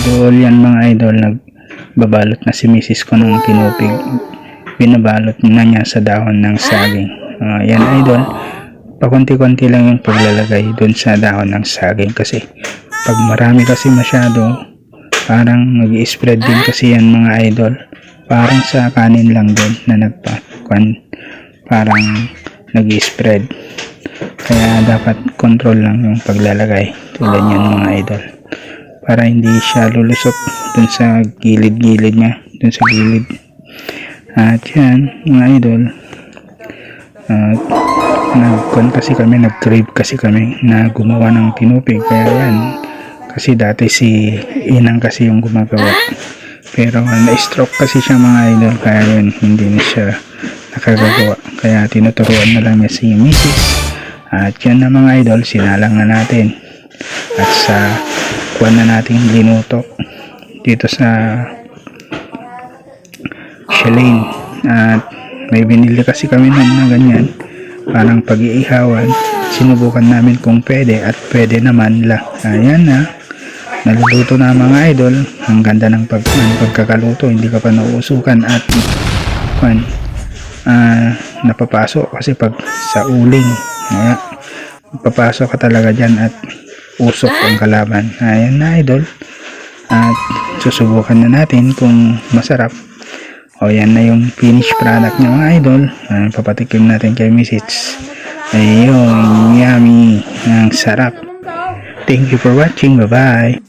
idol, yan mga idol, nagbabalot na si misis ko ng tinupig. Binabalot na niya sa dahon ng saging. Yan idol, pakunti-kunti lang yung paglalagay dun sa dahon ng saging kasi pag marami kasi masyado, parang nag-i-spread din kasi yan mga idol. Parang sa kanin lang din na parang nag-i-spread. Kaya dapat control lang yung paglalagay tulad yan mga idol, para hindi siya lulusot dun sa gilid-gilid niya, dun sa gilid. At yan mga idol, nag-crave kasi kami na gumawa ng tinupig. Kaya yan, kasi dati si Inang kasi yung gumagawa, pero na-stroke kasi siya mga idol, kaya yun, hindi na siya nakagagawa. Kaya tinuturuan na lang niya si Mrs. At yan na mga idol, sinalang na natin at sa kuwan na natin linuto dito sa Shalane. At may binili kasi kami na ganyan, parang pag-iihawan. Sinubukan namin kung pwede at pwede naman lang. Ayan na, naluluto na mga idol. Ang ganda ng pagkakaluto, hindi ka pa nauusukan at napapasok kasi pag sa uling, papasok ka talaga dyan at usok ang kalaban. Ayan na idol, at susubukan na natin kung masarap. Yan na yung finished product niya mga idol. Papatikim natin kay Mrs. Ayun, yummy, ang sarap. Thank you for watching, bye bye.